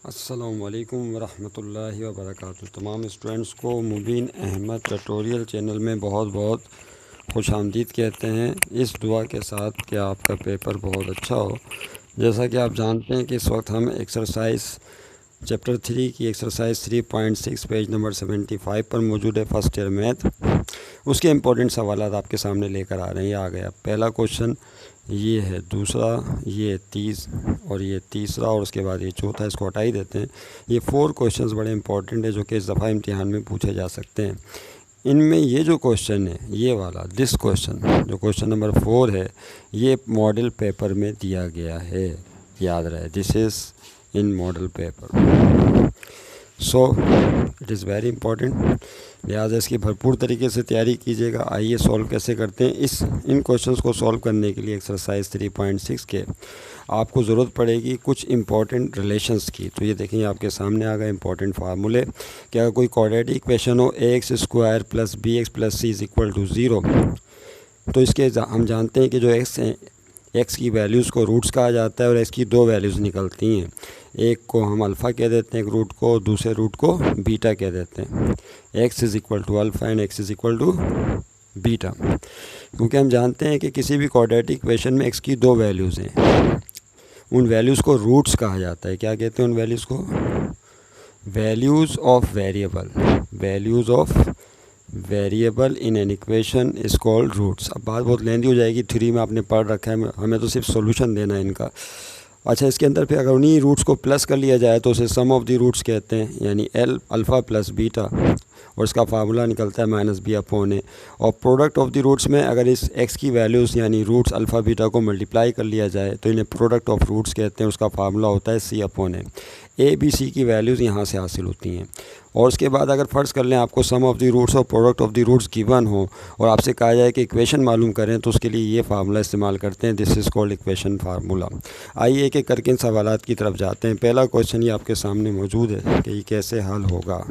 अस्सलामुअलैकुम वरहमतुल्लाहि वबरकातुहू। तमाम स्टूडेंट्स को मुबीन अहमद ट्यूटोरियल चैनल में बहुत बहुत खुशामदीद कहते हैं, इस दुआ के साथ कि आपका पेपर बहुत अच्छा हो। जैसा कि आप जानते हैं कि इस वक्त हम एक्सरसाइज चैप्टर 3 की एक्सरसाइज 3.6 पेज नंबर 75 पर मौजूद है, फर्स्ट ईयर मैथ। उसके इम्पोर्टेंट सवाल आपके सामने लेकर आ रहे हैं। ये आ गया पहला क्वेश्चन, ये है दूसरा, ये ये तीसरा और उसके बाद ये चौथा। इसको हटा ही देते हैं। ये 4 क्वेश्चंस बड़े इंपॉर्टेंट है जो कि इस दफ़ा इम्तिहान में पूछे जा सकते हैं। इनमें ये जो क्वेश्चन है, ये वाला दिस क्वेश्चन जो क्वेश्चन नंबर 4 है, ये मॉडल पेपर में दिया गया है, याद रहे। This is in model paper, so it is very important. लिहाजा इसकी भरपूर तरीके से तैयारी कीजिएगा। आइए सॉल्व कैसे करते हैं। इन क्वेश्चंस को सॉल्व करने के लिए एक्सरसाइज 3.6 के आपको ज़रूरत पड़ेगी कुछ इंपॉर्टेंट रिलेशंस की। तो ये देखें, आपके सामने आ गए इंपॉर्टेंट फार्मूले कि अगर कोई क्वाड्रेटिक इक्वेशन हो ax² + bx + c = 0, तो इसके हम जानते हैं कि जो x की वैल्यूज़ को रूट्स कहा जाता है और x की 2 वैल्यूज़ निकलती हैं। एक को हम अल्फ़ा कह देते हैं, एक रूट को, दूसरे रूट को बीटा कह देते हैं। x = alpha and x = beta. क्योंकि हम जानते हैं कि किसी भी क्वाड्रेटिक इक्वेशन में x की 2 वैल्यूज़ हैं, उन वैल्यूज़ को रूट्स कहा जाता है। क्या कहते हैं उन वैल्यूज़ को? Values of variable. Values of variable in an equation is called roots. अब बात बहुत लेंदी हो जाएगी, 3 में आपने पढ़ रखा है, हमें तो सिर्फ सॉल्यूशन देना है इनका। अच्छा, इसके अंदर फिर अगर उन्हीं रूट्स को प्लस कर लिया जाए तो उसे सम ऑफ द रूट्स कहते हैं, यानी L अल्फ़ा + बीटा, और इसका फार्मूला निकलता है -b/a। और प्रोडक्ट ऑफ द रूट्स में अगर इस x की वैल्यूज़ यानी रूट्स अल्फ़ा बीटा को मल्टीप्लाई कर लिया जाए तो इन्हें प्रोडक्ट ऑफ रूट्स कहते हैं। उसका फार्मूला होता है c/a। a b c की वैल्यूज़ यहाँ से हासिल होती हैं। और उसके बाद अगर फ़र्ज़ कर लें आपको सम ऑफ द रूट्स और product of the roots given हो और आपसे कहा जाए कि इक्वेशन मालूम करें, तो उसके लिए ये फार्मूला इस्तेमाल करते हैं। This is called equation formula. आइए एक एक करके इन सवालात की तरफ जाते हैं। पहला क्वेश्चन ये आपके सामने मौजूद है कि ये कैसे हल होगा।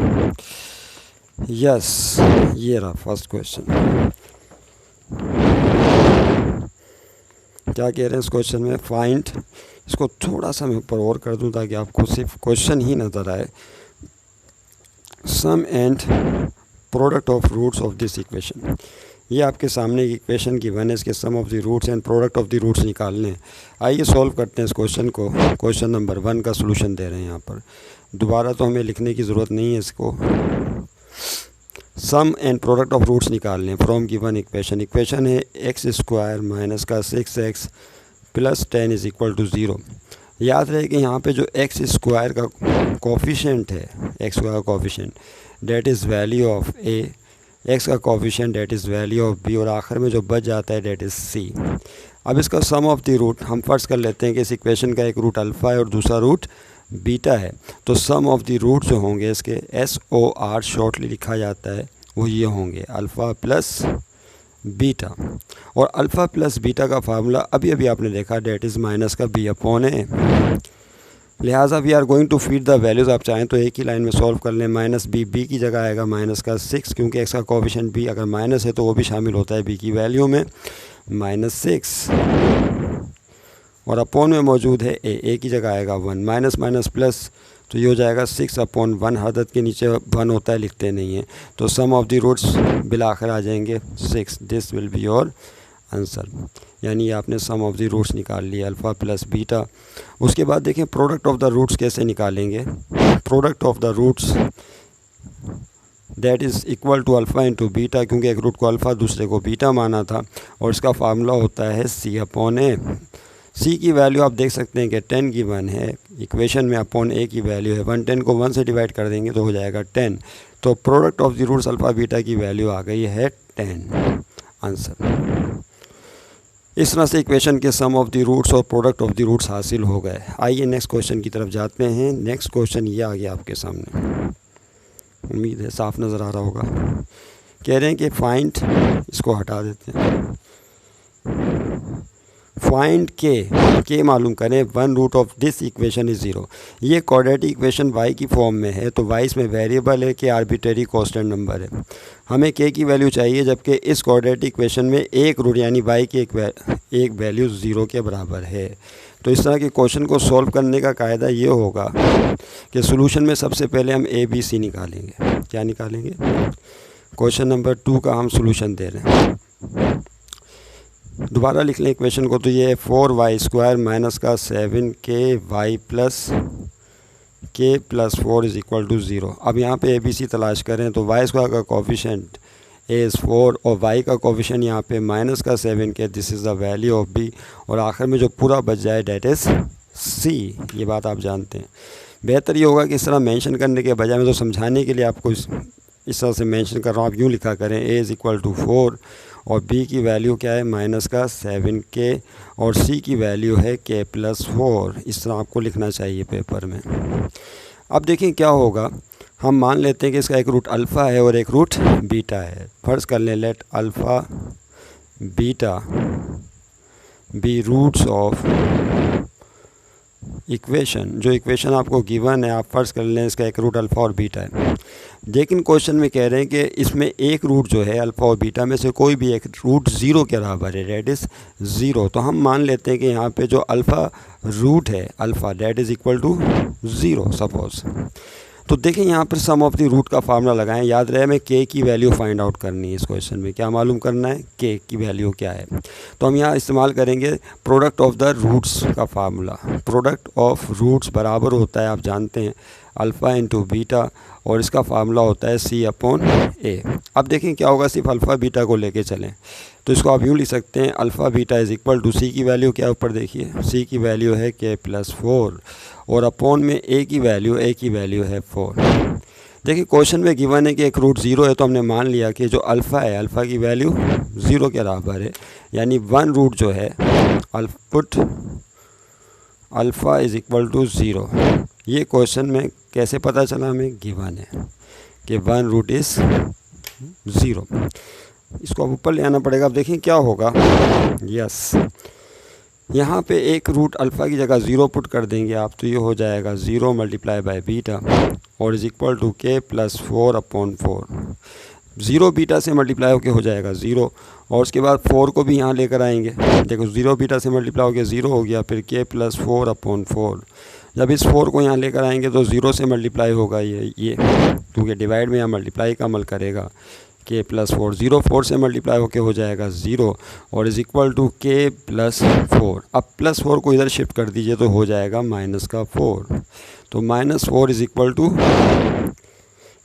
यस, ये रहा फर्स्ट क्वेश्चन। क्या कह रहे हैं इस क्वेश्चन में? फाइंड, इसको थोड़ा सा मैं ऊपर और कर दूं ताकि आपको सिर्फ क्वेश्चन ही नज़र आए। Sum and product of roots of this equation. ये आपके सामने एक इक्वेशन की वन है, इसके sum of the roots and product of the roots निकालने हैं। आइए सॉल्व करते हैं इस क्वेश्चन को। क्वेश्चन नंबर 1 का सॉल्यूशन दे रहे हैं यहाँ पर। दोबारा तो हमें लिखने की ज़रूरत नहीं है इसको। सम एंड प्रोडक्ट ऑफ रूट्स निकालने फ्रॉम गिवन इक्वेशन। इक्वेशन है x² - 6x + 10 = 0। याद रहे कि यहाँ पे जो x² का कोफिशिएंट है, x² का coefficient that is value of a, x का coefficient that is value of b, और आखिर में जो बच जाता है डेट इज़ c। अब इसका सम ऑफ द रूट हम फ़र्ज़ कर लेते हैं कि इस इक्वेशन का एक रूट अल्फ़ा है और दूसरा रूट बीटा है। तो सम ऑफ द रूट जो होंगे इसके SOR शॉर्टली लिखा जाता है, वो ये होंगे अल्फ़ा प्लस बीटा। और अल्फ़ा प्लस बीटा का फार्मूला अभी अभी आपने देखा, डेट इज़ -b/a। लिहाजा we are going to feed the values. आप चाहें तो एक ही लाइन में सॉल्व कर लें। -b की जगह आएगा -6, क्योंकि x का कोफिशिएंट b अगर माइनस है तो वो भी शामिल होता है b की वैल्यू में, -6। और अपॉन में मौजूद है a की जगह आएगा 1, माइनस माइनस प्लस, तो ये हो जाएगा 6/1। हर अदद के नीचे 1 होता है, लिखते नहीं हैं। तो सम ऑफ द रूट्स बिला आखिर आ जाएंगे 6। This will be your answer. यानी आपने सम ऑफ द रूट्स निकाल लिया अल्फ़ा प्लस बीटा। उसके बाद देखें प्रोडक्ट ऑफ द रूट्स कैसे निकालेंगे। Product of the roots that is equal to alpha into beta, क्योंकि एक रूट को अल्फ़ा दूसरे को बीटा माना था, और इसका फार्मूला होता है c/a। c की वैल्यू आप देख सकते हैं कि 10 गिवन है इक्वेशन में, अपॉन a की वैल्यू है 1। 10 को 1 से डिवाइड कर देंगे तो हो जाएगा 10। तो product of the roots alpha beta की वैल्यू आ गई है 10, आंसर। इस तरह से इक्वेशन के सम ऑफ द रूट्स और प्रोडक्ट ऑफ द रूट्स हासिल हो गए। आइए नेक्स्ट क्वेश्चन की तरफ जाते हैं। नेक्स्ट क्वेश्चन ये आ गया आपके सामने, उम्मीद है साफ नज़र आ रहा होगा। कह रहे हैं कि फाइंड, इसको हटा देते हैं, फाइंड के मालूम करें 1 root of this equation is 0। ये क्वाड्रेटिक इक्वेशन y की फॉर्म में है, तो y इसमें वेरिएबल है कि आर्बिट्रेरी कांस्टेंट नंबर है। हमें k की वैल्यू चाहिए, जबकि इस क्वाड्रेटिक इक्वेशन में एक रूट यानी y की एक वैल्यू 0 के बराबर है। तो इस तरह के क्वेश्चन को सॉल्व करने का कायदा ये होगा कि सॉल्यूशन में सबसे पहले हम ए बी सी निकालेंगे। क्या निकालेंगे? क्वेश्चन नंबर 2 का हम सॉल्यूशन दे रहे हैं। दोबारा लिख लें इक्वेशन को, तो ये 4y² माइनस का 7ky plus 4 is equal to 0। अब यहाँ पे ABC तलाश करें तो y² का कोफिशिएंट a इज़ 4 और y का कोफिशिएंट यहाँ पे माइनस का 7k, this is the value of b, और आखिर में जो पूरा बच जाए डेट इज़ c। ये बात आप जानते हैं। बेहतर ये होगा कि इस तरह मेंशन करने के बजाय, मैं तो समझाने के लिए आपको इस तरह से मेंशन कर रहा हूँ, आप यूँ लिखा करें a इज़ इक्वल टू 4 और b की वैल्यू क्या है माइनस का 7k और c की वैल्यू है k प्लस 4। इस तरह आपको लिखना चाहिए पेपर में। अब देखें क्या होगा, हम मान लेते हैं कि इसका एक रूट अल्फ़ा है और एक रूट बीटा है। फ़र्ज़ कर लें let alpha beta be roots of equation. जो इक्वेशन आपको गिवन है, आप फ़र्ज़ कर लें इसका एक रूट अल्फ़ा और बीटा है। लेकिन क्वेश्चन में कह रहे हैं कि इसमें एक रूट जो है अल्फ़ा और बीटा में से कोई भी एक रूट 0 के बराबर है, डेट इज़ 0। तो हम मान लेते हैं कि यहाँ पे जो अल्फ़ा रूट है alpha, that is equal to 0 suppose. तो देखें यहाँ पर सम ऑफ द रूट का फार्मूला लगाएं। याद रहे हमें k की वैल्यू फाइंड आउट करनी है। इस क्वेश्चन में क्या मालूम करना है, k की वैल्यू क्या है। तो हम यहाँ इस्तेमाल करेंगे प्रोडक्ट ऑफ द रूट्स का फार्मूला। प्रोडक्ट ऑफ रूट्स बराबर होता है, आप जानते हैं, अल्फ़ा इंटू बीटा, और इसका फार्मूला होता है c/a। अब देखें क्या होगा, सिर्फ अल्फ़ा बीटा को लेके चलें तो इसको आप यूँ लिख सकते हैं, alpha beta is equal to c की वैल्यू क्या है ऊपर देखिए, c की वैल्यू है k प्लस 4 और अपॉन में a की वैल्यू है 4। देखिए क्वेश्चन में गिवन है कि एक रूट 0 है, तो हमने मान लिया कि जो अल्फ़ा है अल्फ़ा की वैल्यू 0 के बराबर है, यानी 1 रूट जो है put alpha is equal to 0। ये क्वेश्चन में कैसे पता चला, हमें गिवन है कि 1 रूट इज़ 0। इसको अब ऊपर ले आना पड़ेगा। अब देखें क्या होगा, यस यहाँ पे एक रूट अल्फ़ा की जगह 0 पुट कर देंगे आप, तो ये हो जाएगा 0 मल्टीप्लाई बाय बीटा और is equal to k plus 4/4। 0 beta से मल्टीप्लाई होके हो जाएगा 0 और उसके बाद 4 को भी यहाँ लेकर आएंगे। देखो 0 बीटा से मल्टीप्लाई होकर 0 हो गया, फिर k प्लस 4/4। जब इस 4 को यहाँ लेकर आएंगे तो 0 से मल्टीप्लाई होगा ये क्योंकि डिवाइड में यहाँ मल्टीप्लाई का अमल करेगा। k प्लस 4, 0 4 से मल्टीप्लाई होके हो जाएगा 0 और is equal to k plus 4। अब प्लस 4 को इधर शिफ्ट कर दीजिए तो हो जाएगा माइनस का 4। तो minus 4 is equal to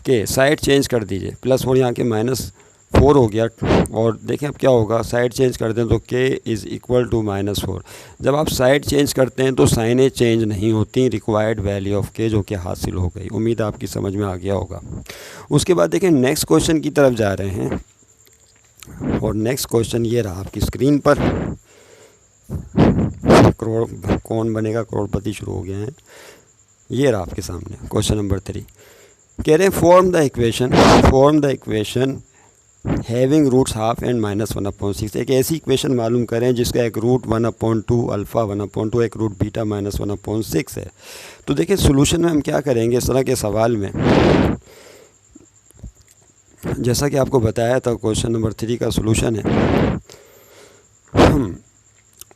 k, side change कर दीजिए, प्लस 4 यहाँ के माइनस 4 हो गया। और देखें अब क्या होगा, साइड चेंज करते हैं तो k इज़ इक्वल टू -4। जब आप साइड चेंज करते हैं तो साइनें चेंज नहीं होती, रिक्वायर्ड वैल्यू ऑफ k जो कि हासिल हो गई। उम्मीद आपकी समझ में आ गया होगा। उसके बाद देखें नेक्स्ट क्वेश्चन की तरफ जा रहे हैं और नेक्स्ट क्वेश्चन ये रहा आपकी स्क्रीन पर। कौन बनेगा करोड़पति शुरू हो गया है। ये रहा आपके सामने क्वेश्चन नंबर 3। कह रहे हैं form the equation having roots half and -1/6। एक ऐसी इक्वेशन मालूम करें जिसका एक रूट 1/2 अल्फ़ा 1/2 एक रूट बीटा -1/6 है। तो देखिए सोल्यूशन में हम क्या करेंगे इस तरह के सवाल में, जैसा कि आपको बताया था क्वेश्चन नंबर 3 का सोल्यूशन है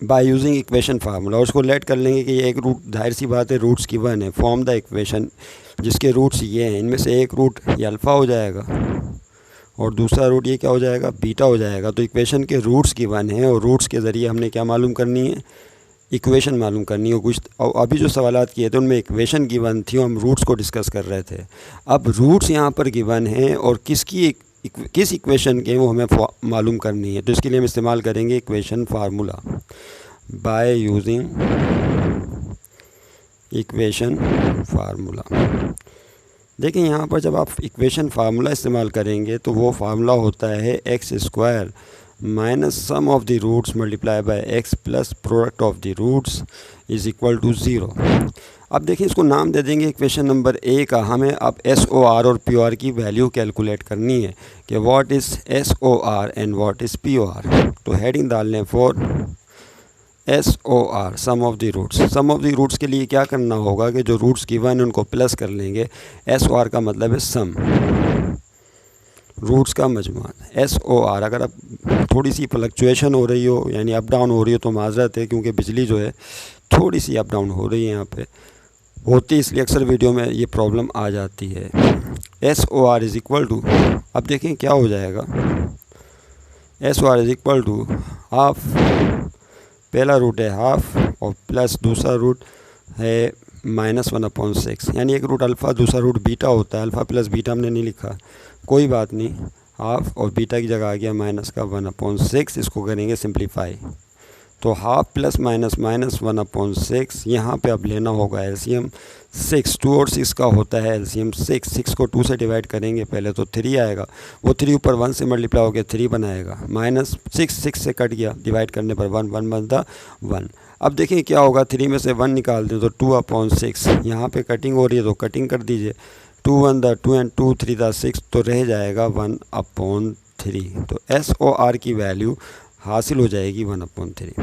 बाय यूजिंग इक्वेशन फार्मूला। उसको लेट कर लेंगे कि ये एक रूट, जाहिर सी बात है रूट्स गिवन है। फॉर्म द इक्वेशन जिसके रूट्स ये हैं, इनमें से एक रूट ये अल्फ़ा हो जाएगा और दूसरा रूट ये क्या हो जाएगा, बीटा हो जाएगा। तो इक्वेशन के रूट्स गिवन हैं और रूट्स के ज़रिए हमने क्या मालूम करनी है, इक्वेशन मालूम करनी है। कुछ और अभी जो सवालात किए थे उनमें इक्वेशन गिवन थी, हम रूट्स को डिस्कस कर रहे थे। अब रूट्स यहाँ पर गिवन हैं और किस इक्वेशन के वो हमें मालूम करनी है। तो इसके लिए हम इस्तेमाल करेंगे equation formula by using equation formula. देखिए यहाँ पर जब आप इक्वेशन फार्मूला इस्तेमाल करेंगे तो वो फार्मूला होता है x² minus sum of the roots multiply by x plus product of the roots is equal to 0। अब देखिए इसको नाम दे देंगे इक्वेशन नंबर A का। हमें अब SOR और POR की वैल्यू कैलकुलेट करनी है कि what is SOR and what is POR। तो हेडिंग डाल लें for SOR sum of the roots. Sum of the roots के लिए क्या करना होगा कि जो रूट्स गिवन है उनको प्लस कर लेंगे। SOR का मतलब है सम, रूट्स का मजमूआ। SOR अगर अब थोड़ी सी फ्लक्चुएशन हो रही हो यानी अप डाउन हो रही हो तो माजरत है, क्योंकि बिजली जो है थोड़ी सी अप डाउन हो रही है, यहाँ पे होती, इसलिए अक्सर वीडियो में ये प्रॉब्लम आ जाती है। SOR इज़ इक्वल टू, अब देखें क्या हो जाएगा। SOR is equal to half, पहला रूट है हाफ और प्लस दूसरा रूट है -1/6, यानी एक रूट अल्फ़ा दूसरा रूट बीटा होता है। अल्फ़ा प्लस बीटा हमने नहीं लिखा, कोई बात नहीं, हाफ और बीटा की जगह आ गया -1/6। इसको करेंगे सिंप्लीफाई, तो हाफ प्लस माइनस माइनस 1/6। यहाँ पे अब लेना होगा एलसीएम 6, 2 और 6 का होता है एलसीएम 6। 6 को 2 से डिवाइड करेंगे पहले तो 3 आएगा, वो 3 ऊपर 1 से मल्टीप्लाई हो गया 3 बनाएगा, -6 6 से कट गया, डिवाइड करने पर 1 1 बनता 1। अब देखिए क्या होगा, 3 में से 1 निकाल दें तो 2/6, यहाँ पे कटिंग हो रही है तो कटिंग कर दीजिए, 2 1 द 2 एंड 2 3 द 6, तो रह जाएगा 1/3। तो SOR की वैल्यू हासिल हो जाएगी 1/3।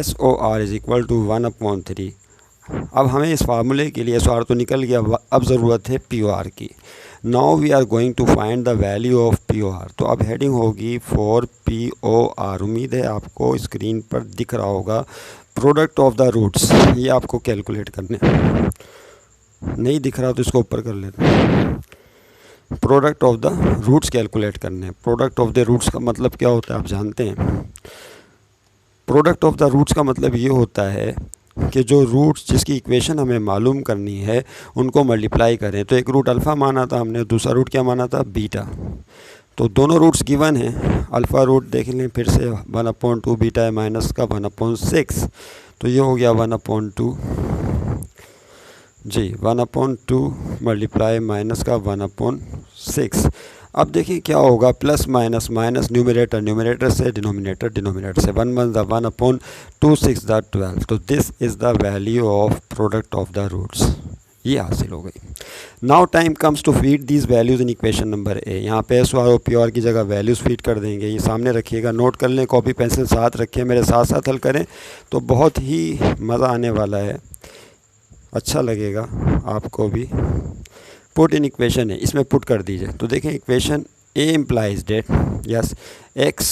SOR is equal to 1/3। अब हमें इस फार्मूले के लिए SOR तो निकल गया, अब ज़रूरत है POR की। Now we are going to find the value of POR। तो अब हेडिंग होगी फॉर POR। उम्मीद है आपको स्क्रीन पर दिख रहा होगा प्रोडक्ट ऑफ द रूट्स, ये आपको कैलकुलेट करने, नहीं दिख रहा तो इसको ऊपर कर लेते। Product of the roots calculate करने। प्रोडक्ट ऑफ द रूट्स का मतलब क्या होता है आप जानते हैं। प्रोडक्ट ऑफ द रूट्स का मतलब ये होता है कि जो रूट्स जिसकी इक्वेशन हमें मालूम करनी है उनको मल्टीप्लाई करें। तो एक रूट अल्फ़ा माना था हमने, दूसरा रूट क्या माना था, बीटा। तो दोनों रूट्स गिवन हैं, अल्फ़ा रूट देख लें फिर से 1/2, बीटा है माइनस का 1/6, तो ये हो गया 1/2 जी, 1/2 मल्टीप्लाई माइनस का 1/6। अब देखिए क्या होगा, plus minus minus, numerator numerator से, डिनोमिनेटर डिनोमिनेटर से, 1 1 द 1/2 6 द 12। तो this is the value of product of the roots, ये हासिल हो गई। Now time comes to feed these values in equation number A. यहाँ पे SOR और POR की जगह वैल्यूज़ फीड कर देंगे, ये सामने रखिएगा, नोट कर लें, कॉपी पेंसिल साथ रखें, मेरे साथ साथ हल करें तो बहुत ही मज़ा आने वाला है, अच्छा लगेगा आपको भी। पुट इन इक्वेशन है, इसमें पुट कर दीजिए। तो देखें equation A implies that yes x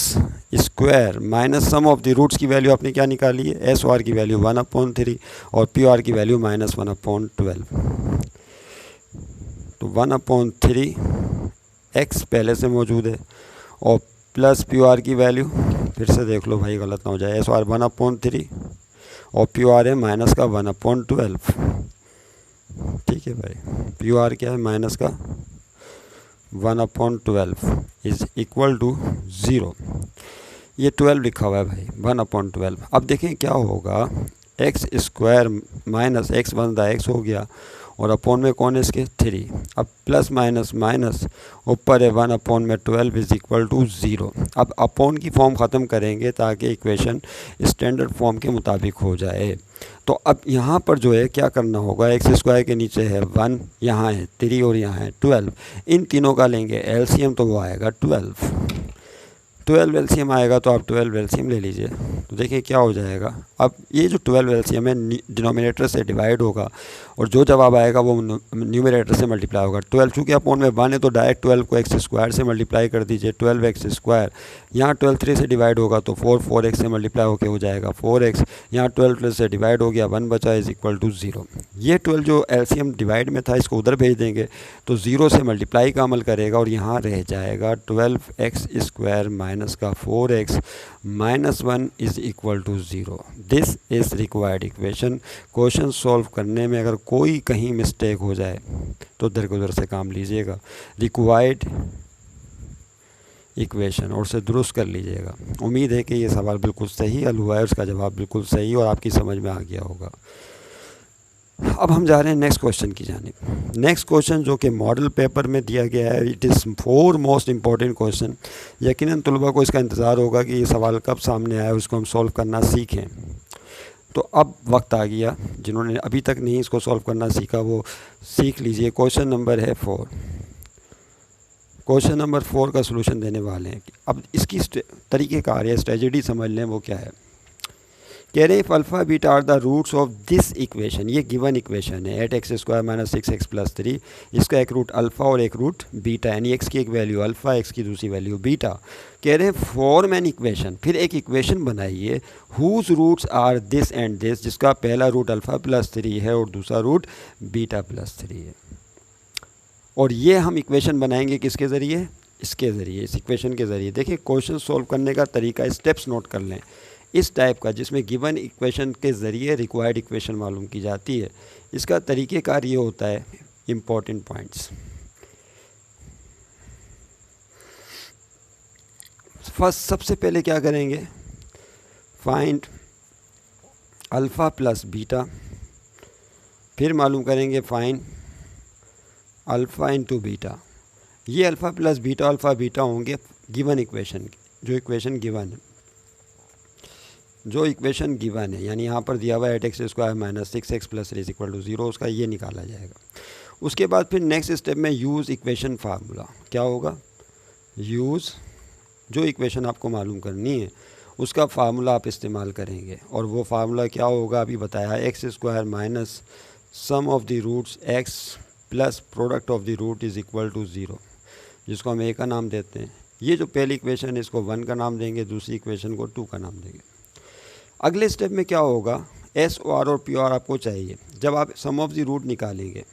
square minus sum of the roots की वैल्यू आपने क्या निकाली है, SOR की वैल्यू 1/3 और POR की वैल्यू -1/12। तो 1/3 एक्स पहले से मौजूद है और प्लस POR की वैल्यू, फिर से देख लो भाई गलत ना हो जाए, SOR 1/3 और POR है माइनस का 1/12। ठीक है भाई, POR क्या है, माइनस का 1/12 इज़ इक्वल टू 0। ये 12 लिखा हुआ है भाई, 1/12। अब देखें क्या होगा, x square minus x 1 the x हो गया और अपॉन में कौन है इसके 3। अब प्लस माइनस माइनस ऊपर है 1/12 इज़ इक्वल टू 0। अब अपॉन की फॉर्म ख़त्म करेंगे ताकि इक्वेशन स्टैंडर्ड फॉर्म के मुताबिक हो जाए। तो अब यहाँ पर जो है क्या करना होगा, एक्स स्क्वायर के नीचे है 1, यहाँ है 3 और यहाँ है 12, इन तीनों का लेंगे एलसीएम तो वो आएगा 12 एलसीएम आएगा, तो आप 12 एलसीएम ले लीजिए। तो देखिए क्या हो जाएगा, अब ये जो 12 एलसीएम है डिनोमिनेटर से डिवाइड होगा और जो जवाब आएगा वो न्यूमरेटर से मल्टीप्लाई होगा। 12 चूँकि अपॉन में 1 है तो डायरेक्ट 12 को एक्स स्क्वायर से मल्टीप्लाई कर दीजिए, 12x स्क्वायर। यहाँ 12 3 से डिवाइड होगा तो 4x से मल्टीप्लाई होकर हो जाएगा 4x। यहाँ 12 से डिवाइड हो गया 1 बचा इज़ इक्वल टू 0। ये 12 जो एलसीएम डिवाइड में था इसको उधर भेज देंगे तो 0 से मल्टीप्लाई का अमल करेगा और यहाँ रह जाएगा 12x स्क्वायर माइनस का 4x minus 1 is equal to 0। This is required equation. Question solve करने में अगर कोई कहीं मिस्टेक हो जाए तो दरगुजर से काम लीजिएगा, रिक्वायर्ड इक्वेशन, और उसे दुरुस्त कर लीजिएगा। उम्मीद है कि ये सवाल बिल्कुल सही हल हुआ है, उसका जवाब बिल्कुल सही और आपकी समझ में आ गया होगा। अब हम जा रहे हैं नेक्स्ट क्वेश्चन की जानिब। नेक्स्ट क्वेश्चन जो कि मॉडल पेपर में दिया गया है, it is 4 most important question. यकीनन तलबा को इसका इंतज़ार होगा कि ये सवाल कब सामने आया, उसको हम सॉल्व करना सीखें। तो अब वक्त आ गया, जिन्होंने अभी तक नहीं इसको सॉल्व करना सीखा वो सीख लीजिए। क्वेश्चन नंबर है 4। क्वेश्चन नंबर 4 का सलूशन देने वाले हैं। अब इसकी तरीक़ेकार या स्ट्रेटजी समझ लें वो क्या है। कह रहे हैं if alpha beta are the roots of this equation, ये गिवन इक्वेशन है 8x² माइनस 6x प्लस 3, इसका एक रूट अल्फ़ा और एक रूट बीटा, यानी एक्स की एक वैल्यू अल्फ़ा, एक्स की दूसरी वैल्यू बीटा। कह रहे हैं फॉर्म एन इक्वेशन, फिर एक इक्वेशन बनाइए whose roots are this and this, जिसका पहला रूट अल्फ़ा प्लस 3 है और दूसरा रूट बीटा प्लस 3 है। और ये हम इक्वेशन बनाएंगे किसके ज़रिए, इसके ज़रिए, इस इक्वेशन के ज़रिए। देखिए क्वेश्चन सॉल्व करने का तरीका, स्टेप्स नोट कर लें इस टाइप का, जिसमें गिवन इक्वेशन के ज़रिए रिक्वायर्ड इक्वेशन मालूम की जाती है। इसका तरीक़ेकार ये होता है, इम्पॉर्टेंट पॉइंट्स। फर्स्ट सबसे पहले क्या करेंगे, फाइंड अल्फ़ा प्लस बीटा, फिर मालूम करेंगे फाइंड अल्फ़ा इंटू बीटा। ये अल्फ़ा प्लस बीटा होंगे गिवन इक्वेशन के, जो इक्वेशन गिवन है, यानी यहाँ पर दिया हुआ है 8x² minus 6x plus 3 equal to 0, उसका ये निकाला जाएगा। उसके बाद फिर नेक्स्ट स्टेप में यूज़ इक्वेशन फार्मूला, क्या होगा, यूज़ जो इक्वेशन आपको मालूम करनी है उसका फार्मूला आप इस्तेमाल करेंगे, और वो फार्मूला क्या होगा अभी बताया, x² minus sum of the roots x plus product of the root is equal to 0, जिसको हम a का नाम देते हैं। ये जो पहली इक्वेशन है इसको 1 का नाम देंगे, दूसरी इक्वेशन को 2 का नाम देंगे। अगले स्टेप में क्या होगा, एस ओ आर और पी आर आपको चाहिए। जब आप सम ऑफ द रूट निकालेंगे,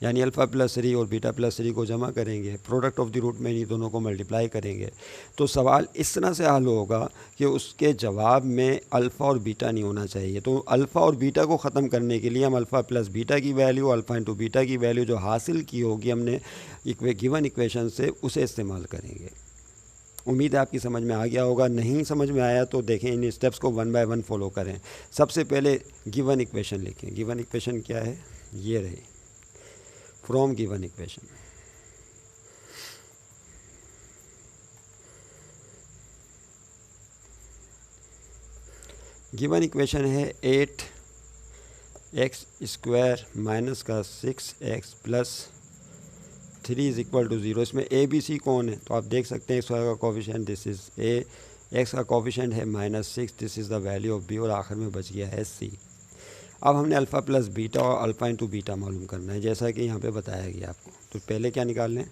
यानी अल्फ़ा प्लस 3 और बीटा प्लस 3 को जमा करेंगे, प्रोडक्ट ऑफ द रूट में इन्हीं दोनों को मल्टीप्लाई करेंगे, तो सवाल इस तरह से हल होगा कि उसके जवाब में अल्फ़ा और बीटा नहीं होना चाहिए। तो अल्फ़ा और बीटा को ख़त्म करने के लिए हम अल्फ़ा प्लस बीटा की वैल्यू, अल्फ़ा इंटू बीटा की वैल्यू जो हासिल की होगी हमने गिवन इक्वेशन से, उसे इस्तेमाल करेंगे। उम्मीद है आपकी समझ में आ गया होगा। नहीं समझ में आया तो देखें, इन स्टेप्स को 1 बाय 1 फॉलो करें। सबसे पहले गिवन इक्वेशन लिखें। गिवन इक्वेशन क्या है, ये रही, from given equation. Given equation है 8x² माइनस का 6x plus 3 is equal to 0। इसमें ए बी सी कौन है, तो आप देख सकते हैं x² का coefficient this is a, x का कोफिशिएंट है -6, this is the value of b, और आखिर में बच गया है c। अब हमने अल्फ़ा प्लस बीटा और अल्फ़ा इंटू बीटा मालूम करना है, जैसा कि यहाँ पे बताया गया आपको। तो पहले क्या निकाल लें,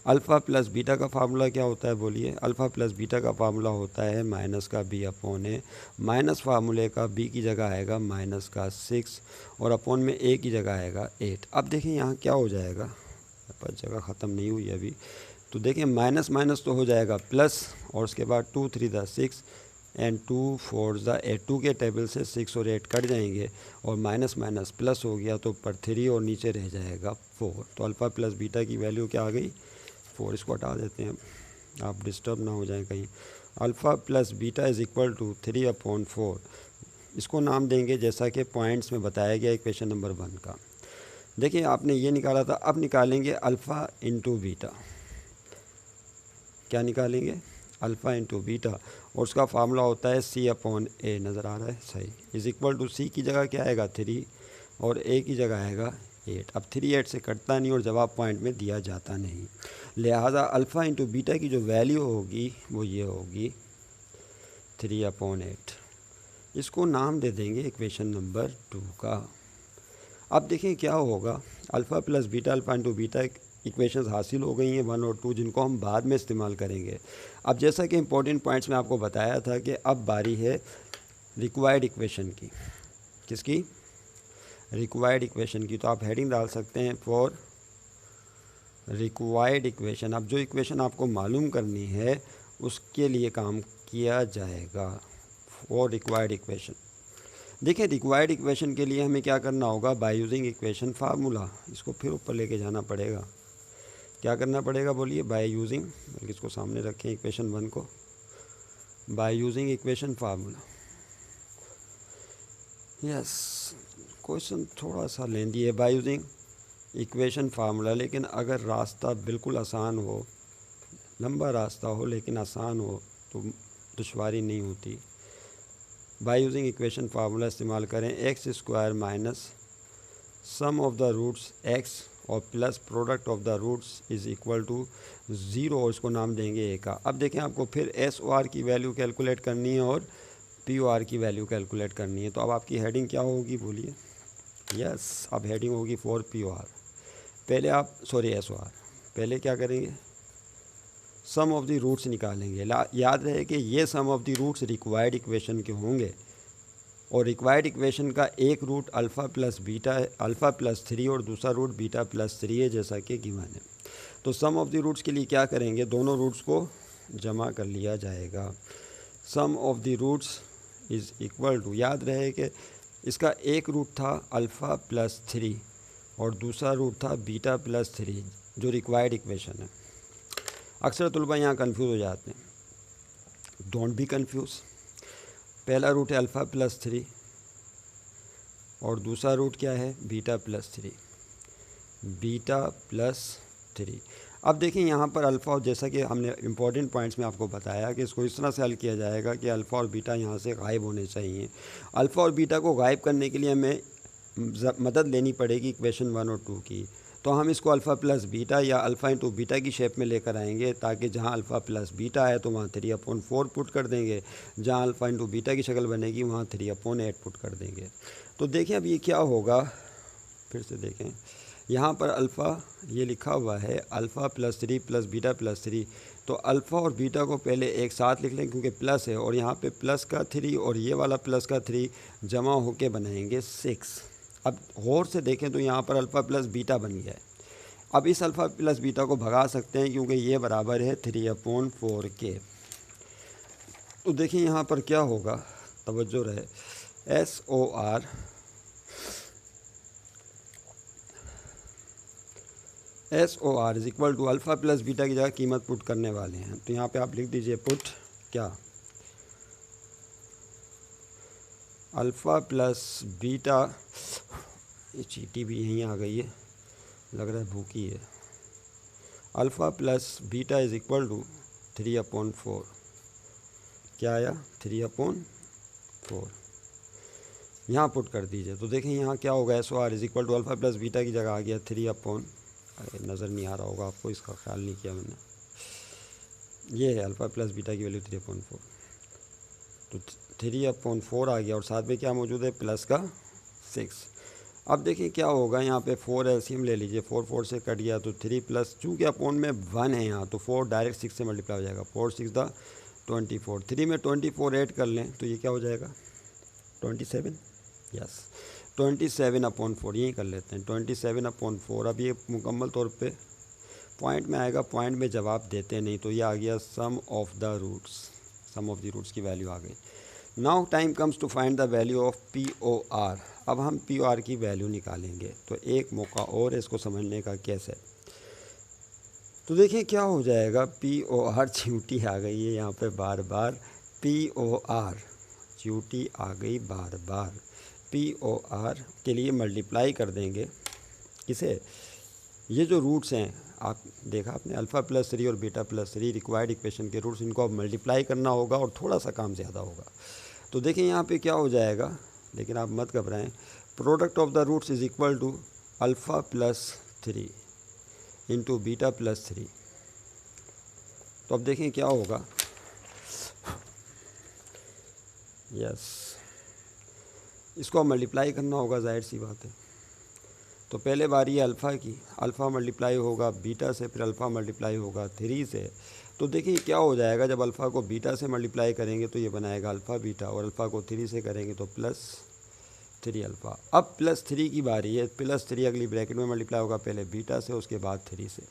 अल्फ़ा प्लस बीटा का फार्मूला क्या होता है बोलिए। अल्फ़ा प्लस बीटा का फार्मूला होता है माइनस का b अपॉन ए, माइनस फार्मूले का b की जगह आएगा माइनस का 6 और अपॉन में a की जगह आएगा 8। अब देखें यहाँ क्या हो जाएगा, पर जगह ख़त्म नहीं हुई अभी, तो देखें माइनस माइनस तो हो जाएगा प्लस, और उसके बाद 2 3 द 6 एंड 2 4 द 8, 2 के टेबल से 6 और 8 कट जाएंगे और माइनस माइनस प्लस हो गया, तो ऊपर 3 और नीचे रह जाएगा 4। तो अल्फ़ा प्लस बीटा की वैल्यू क्या आ गई, 4। इसको हटा देते हैं, आप डिस्टर्ब ना हो जाएं कहीं। Alpha plus beta is equal to 3/4। इसको नाम देंगे जैसा कि पॉइंट्स में बताया गया इक्वेशन नंबर 1 का। देखिए आपने ये निकाला था, अब निकालेंगे अल्फ़ा इंटू बीटा। क्या निकालेंगे, अल्फ़ा इंटू बीटा, और उसका फार्मूला होता है c अपॉन ए, नज़र आ रहा है सही, इज़ इक्वल टू c की जगह क्या आएगा 3 और a की जगह आएगा 8। अब 3 8 से कटता नहीं और जवाब पॉइंट में दिया जाता नहीं, लिहाजा अल्फ़ा इंटू बीटा की जो वैल्यू होगी वो ये होगी 3/8। इसको नाम दे देंगे इक्वेशन नंबर 2 का। अब देखें क्या होगा, alpha plus beta, alpha into beta equations हासिल हो गई हैं 1 और 2, जिनको हम बाद में इस्तेमाल करेंगे। अब जैसा कि इंपॉर्टेंट पॉइंट्स में आपको बताया था कि अब बारी है रिक्वायर्ड इक्वेशन की। किसकी, रिक्वायर्ड इक्वेशन की। तो आप हेडिंग डाल सकते हैं फॉर रिक्वायर्ड इक्वेशन। अब जो इक्वेशन आपको मालूम करनी है उसके लिए काम किया जाएगा, फॉर रिक्वायर्ड इक्वेशन। देखिए रिक्वायर्ड इक्वेशन के लिए हमें क्या करना होगा, बाय यूजिंग इक्वेशन फार्मूला। इसको फिर ऊपर लेके जाना पड़ेगा, क्या करना पड़ेगा बोलिए, बाय यूजिंग, बल्कि इसको सामने रखें इक्वेशन 1 को, by using equation formula. Yes, question थोड़ा सा लेंदी है, बाय यूजिंग इक्वेशन फार्मूला, लेकिन अगर रास्ता बिल्कुल आसान हो, लंबा रास्ता हो लेकिन आसान हो, तो दुश्वारी नहीं होती। बाय यूजिंग इक्वेशन फार्मूला इस्तेमाल करें, x² minus sum of the roots x और plus product of the roots is equal to 0, और इसको नाम देंगे a का। अब देखें आपको फिर s और r की वैल्यू कैलकुलेट करनी है और पी ओ आर की वैल्यू कैलकुलेट करनी है। तो अब आपकी हेडिंग क्या होगी बोलिए? यस, अब हेडिंग होगी फॉर पी ओ आर। पहले आप एस ओ आर, पहले क्या करेंगे? सम ऑफ द रूट्स निकालेंगे। याद रहे कि ये sum of the roots required equation के होंगे और रिक्वायर्ड इक्वेशन का एक रूट अल्फ़ा प्लस बीटा है, अल्फ़ा प्लस 3 और दूसरा रूट बीटा प्लस 3 है, जैसा कि गिवन है। तो सम ऑफ द रूट्स के लिए क्या करेंगे? दोनों रूट्स को जमा कर लिया जाएगा। Sum of the roots is equal to, याद रहे कि इसका एक रूट था अल्फ़ा प्लस 3 और दूसरा रूट था बीटा प्लस 3, जो रिक्वायर्ड इक्वेशन है। अक्सर तलबा यहाँ कन्फ्यूज़ हो जाते हैं। Don't be confuse. पहला रूट है अल्फ़ा प्लस 3 और दूसरा रूट क्या है? Beta plus 3, beta plus 3। अब देखिए यहाँ पर अल्फ़ा, और जैसा कि हमने इंपॉर्टेंट पॉइंट्स में आपको बताया कि इसको इस तरह से हल किया जाएगा कि अल्फ़ा और बीटा यहाँ से गायब होने चाहिए। अल्फ़ा और बीटा को गायब करने के लिए हमें मदद लेनी पड़ेगी इक्वेशन 1 और 2 की। तो हम इसको अल्फ़ा प्लस बीटा या अल्फ़ा इंटू बीटा की शेप में लेकर आएंगे, ताकि जहाँ अल्फ़ा प्लस बीटा है तो वहाँ 3/4 पुट कर देंगे, जहाँ अल्फ़ा इंटू बीटा की शक्ल बनेगी वहाँ 3/8 पुट कर देंगे। तो देखें अब ये क्या होगा, फिर से देखें। यहाँ पर अल्फ़ा ये लिखा हुआ है alpha plus 3 plus beta plus 3। तो अल्फ़ा और बीटा को पहले एक साथ लिख लें क्योंकि प्लस है, और यहाँ पे प्लस का 3 और ये वाला प्लस का 3 जमा होके बनाएंगे 6। अब गौर से देखें तो यहाँ पर अल्फ़ा प्लस बीटा बन गया है। अब इस अल्फ़ा प्लस बीटा को भगा सकते हैं क्योंकि ये बराबर है 3/4 के। तो देखिए यहाँ पर क्या होगा, तवज्जो रहे। S O R is equal to alpha plus beta की जगह कीमत पुट करने वाले हैं। तो यहाँ पे आप लिख दीजिए पुट क्या? अल्फ़ा प्लस बीटा, ये चीटी भी यहीं आ गई है, लग रहा है भूखी है। Alpha plus beta is equal to 3/4। क्या आया? 3/4। यहाँ पुट कर दीजिए। तो देखें यहाँ क्या होगा, S O R is equal to alpha plus beta की जगह आ गया 3/, नज़र नहीं आ रहा होगा आपको, इसका ख्याल नहीं किया मैंने। ये है अल्फ़ा प्लस बीटा की वैल्यू 3/4। तो 3/4 आ गया और साथ में क्या मौजूद है? प्लस का 6। अब देखिए क्या होगा, यहाँ पे 4 एलसीएम ले लीजिए, 4 से कट गया तो 3 प्लस, चूँकि अपॉन में 1 है यहाँ, तो 4 डायरेक्ट 6 से मल्टीप्लाई हो जाएगा। 4 6 दा 24। 3 में 24 ऐड कर लें तो ये क्या हो जाएगा? 27। यस, 27/4 यही कर लेते हैं, 27/4। अब ये मुकम्मल तौर पे पॉइंट में आएगा, पॉइंट में जवाब देते नहीं, तो ये आ गया sum of the roots. Sum of the roots की वैल्यू आ गई। Now time comes to find the value of P O R. अब हम पी ओ आर की वैल्यू निकालेंगे। तो एक मौका और है इसको समझने का कैसे। तो देखिए क्या हो जाएगा, पी ओ आर, च्यूटी आ गई है यहाँ पे बार बार, पी ओ आर च्यूटी आ गई बार बार। पी ओ आर के लिए मल्टीप्लाई कर देंगे किसे? ये जो रूट्स हैं, आप देखा आपने अल्फ़ा प्लस 3 और बीटा प्लस 3 रिक्वायर्ड इक्वेशन के रूट्स, इनको अब मल्टीप्लाई करना होगा और थोड़ा सा काम ज़्यादा होगा। तो देखिए यहाँ पे क्या हो जाएगा, लेकिन आप मत घबराएं। Product of the roots is equal to alpha plus 3 into beta plus 3। तो अब देखें क्या होगा। यस, इसको मल्टीप्लाई करना होगा, जाहिर सी बात है। तो पहले बारी है अल्फ़ा की, अल्फ़ा मल्टीप्लाई होगा बीटा से, फिर अल्फ़ा मल्टीप्लाई होगा 3 से। तो देखिए क्या हो जाएगा, जब अल्फ़ा को बीटा से मल्टीप्लाई करेंगे तो ये बनाएगा अल्फ़ा बीटा, और अल्फ़ा को 3 से करेंगे तो प्लस 3 अल्फ़ा। अब प्लस 3 की बारी है, प्लस 3 अगली ब्रैकेट में मल्टीप्लाई होगा, पहले बीटा से उसके बाद 3 से।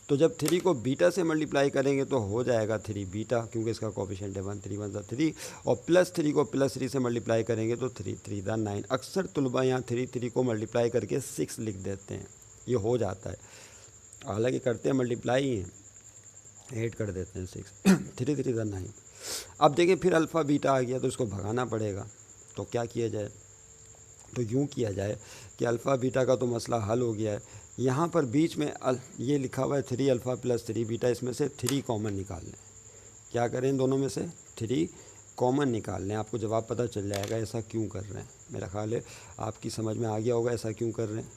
तो जब 3 को बीटा से मल्टीप्लाई करेंगे तो हो जाएगा 3 बीटा, क्योंकि इसका कोफिशिएंट है 1, 3 1 3। और प्लस 3 को प्लस 3 से मल्टीप्लाई करेंगे तो 3 3 9। अक्सर तुलबा यहाँ 3 को मल्टीप्लाई करके 6 लिख देते हैं, ये हो जाता है। हालांकि करते हैं मल्टीप्लाई ही, 8 कर देते हैं 6। 3 3 9। अब देखिए फिर अल्फ़ा बीटा आ गया तो इसको भगाना पड़ेगा। तो क्या किया जाए, तो यूँ किया जाए कि अल्फ़ा बीटा का तो मसला हल हो गया है। यहाँ पर बीच में ये लिखा हुआ है 3 अल्फ़ा प्लस 3 बीटा, इसमें से 3 कॉमन निकाल लें। क्या करें, दोनों में से 3 कॉमन निकाल लें, आपको जवाब पता चल जाएगा ऐसा क्यों कर रहे हैं। मेरा ख्याल है आपकी समझ में आ गया होगा ऐसा क्यों कर रहे हैं।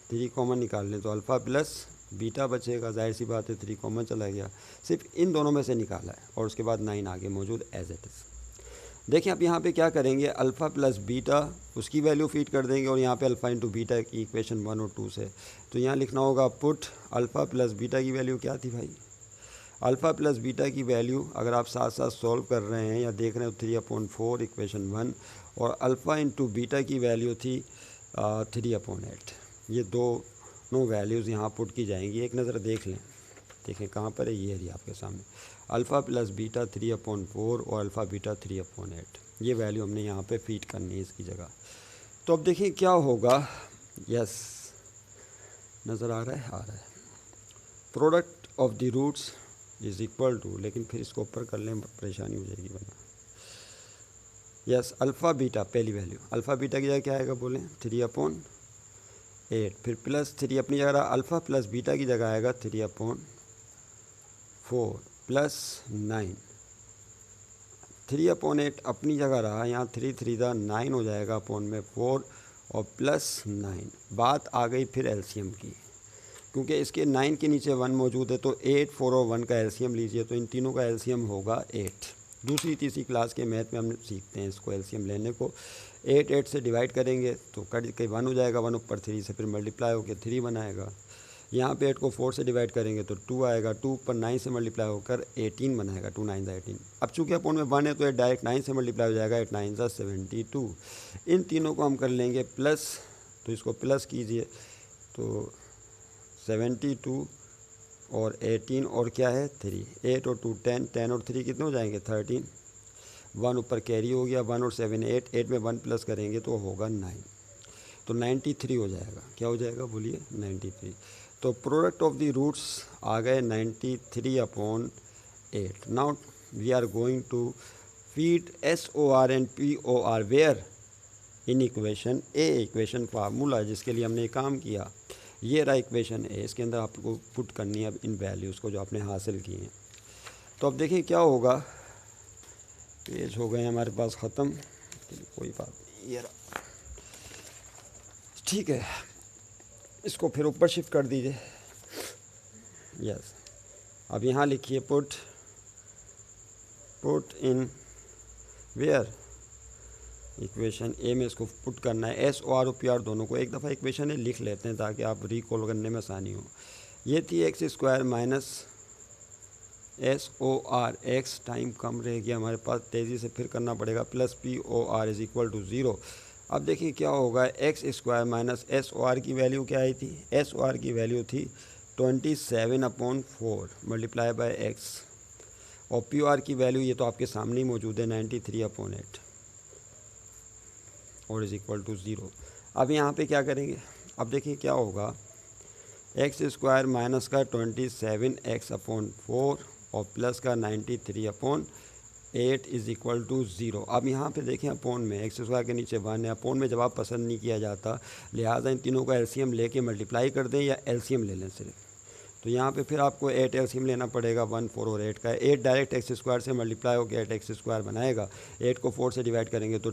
3 कॉमन निकाल लें तो अल्फ़ा प्लस बीटा बचेगा, जाहिर सी बात है 3 कॉमन चला गया, सिर्फ इन दोनों में से निकाला है और उसके बाद 9 आगे मौजूद एज इट इज़। देखिए अब यहाँ पे क्या करेंगे, अल्फ़ा प्लस बीटा उसकी वैल्यू फीड कर देंगे और यहाँ पे अल्फ़ा इंटू बीटा की इक्वेशन 1 और 2 से, तो यहाँ लिखना होगा पुट अल्फ़ा प्लस बीटा की वैल्यू क्या थी भाई, अल्फ़ा प्लस बीटा की वैल्यू अगर आप साथ साथ सॉल्व कर रहे हैं या देख रहे हैं 3/4 इक्वेशन 1, और अल्फ़ा इंटू बीटा की वैल्यू थी 3/8। ये दोनों वैल्यूज़ यहाँ पुट की जाएंगी। एक नज़र देख लें, देखें कहाँ पर है, ये रही आपके सामने, अल्फ़ा प्लस बीटा 3/4 और अल्फ़ा बीटा 3/8, ये वैल्यू हमने यहाँ पे फीड करनी है इसकी जगह। तो अब देखिए क्या होगा, यस नज़र आ रहा है, आ रहा है, product of the roots is equal to, लेकिन फिर इसको ऊपर कर लें परेशानी हो जाएगी वरना, यस अल्फ़ा बीटा पहली वैल्यू, अल्फ़ा बीटा की जगह क्या आएगा बोलें 3/8, फिर प्लस 3 अपनी जगह, अल्फ़ा प्लस बीटा की जगह आएगा 3/4 प्लस 9, 3/8 अपनी जगह रहा, यहाँ 3 3 9 हो जाएगा अपॉन में 4 और प्लस 9। बात आ गई फिर एलसीएम की, क्योंकि इसके 9 के नीचे 1 मौजूद है, तो 8 4 और 1 का एलसीएम लीजिए, तो इन तीनों का एलसीएम होगा 8। दूसरी तीसरी क्लास के मैथ में हम सीखते हैं इसको एलसीएम लेने को। 8 से डिवाइड करेंगे तो कट के 1 हो जाएगा, 1 ऊपर 3 से फिर मल्टीप्लाई होकर 3 बनाएगा। यहाँ पे 8 को 4 से डिवाइड करेंगे तो 2 आएगा, 2 ऊपर 9 से मल्टीप्लाई होकर 18 बनाएगा, 2 9 18। अब चूँकि अपॉन में 1 है तो ये डायरेक्ट 9 से मल्टीप्लाई हो जाएगा, 8 9 72। इन तीनों को हम कर लेंगे प्लस, तो इसको प्लस कीजिए तो 72 और 18 और क्या है 3, 8 और 2 10, 10 और 3 कितने हो जाएंगे 13, 1 ऊपर कैरी हो गया, 1 और 7 8, 8 में 1 प्लस करेंगे तो होगा 9, तो 93 हो जाएगा। क्या हो जाएगा बोलिए 93। तो प्रोडक्ट ऑफ द रूट्स आ गए 93/8। Now we are going to feed SOR and POR where in equation A, equation formula जिसके लिए हमने काम किया, ये रहा इक्वेशन ए, इसके अंदर आपको पुट करनी है अब इन वैल्यूज़ को जो आपने हासिल किए हैं। तो अब देखिए क्या होगा, पेज हो गए हमारे पास ख़त्म, कोई बात नहीं, ये रहा, ठीक है, इसको फिर ऊपर शिफ्ट कर दीजिए, यस। अब यहाँ लिखिए पुट इन वेयर, इक्वेशन ए में इसको पुट करना है, SOR और PR दोनों को। एक दफ़ा इक्वेशन ए लिख लेते हैं ताकि आप रिकॉल करने में आसानी हो। ये थी x² minus SOR, x time कम रह गया हमारे पास, तेज़ी से फिर करना पड़ेगा, plus POR is equal to 0। अब देखिए क्या होगा, x² माइनस SOR की वैल्यू क्या आई थी, SOR की वैल्यू थी 27/4 मल्टीप्लाई बाय x, और PR की वैल्यू ये तो आपके सामने ही मौजूद है 93/8 और इज़ इक्वल टू 0। अब यहाँ पे क्या करेंगे, अब देखिए क्या होगा, x² माइनस का 27x/4 और प्लस का 93/8 इज़ इक्वल टू 0। अब यहाँ पे देखें अपॉन में x² के नीचे 1 है, अपॉन में जवाब पसंद नहीं किया जाता, लिहाजा इन तीनों का एलसीएम लेके मल्टीप्लाई कर दें या एलसीएम ले लें सिर्फ। तो यहाँ पे फिर आपको 8 एलसीएम लेना पड़ेगा, 1 4 और 8 का। 8 डायरेक्ट x² से मल्टीप्लाई होकर 8x² बनाएगा, 8 को 4 से डिवाइड करेंगे तो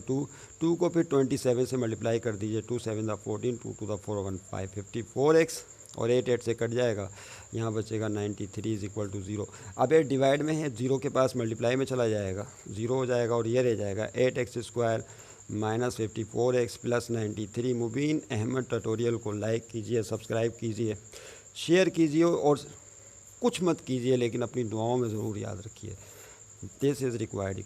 2 को फिर 27 से मल्टीप्लाई कर दीजिए, 2 7 14, 2 2 4 1 5 54x, और 8 से कट जाएगा, यहाँ बचेगा 93 इज़ इक्वल टू 0। अब 8 डिवाइड में है, 0 के पास मल्टीप्लाई में चला जाएगा, 0 हो जाएगा और ये रह जाएगा 8x² माइनस 54x प्लस 93। मुबीन अहमद ट्यूटोरियल को लाइक कीजिए, सब्सक्राइब कीजिए, शेयर कीजिए और कुछ मत कीजिए, लेकिन अपनी दुआओं में ज़रूर याद रखिए। This is required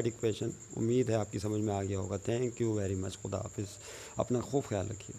equation. उम्मीद है आपकी समझ में आ गया होगा। Thank you very much. खुदा हाफिज़, अपना खूब ख्याल रखिए।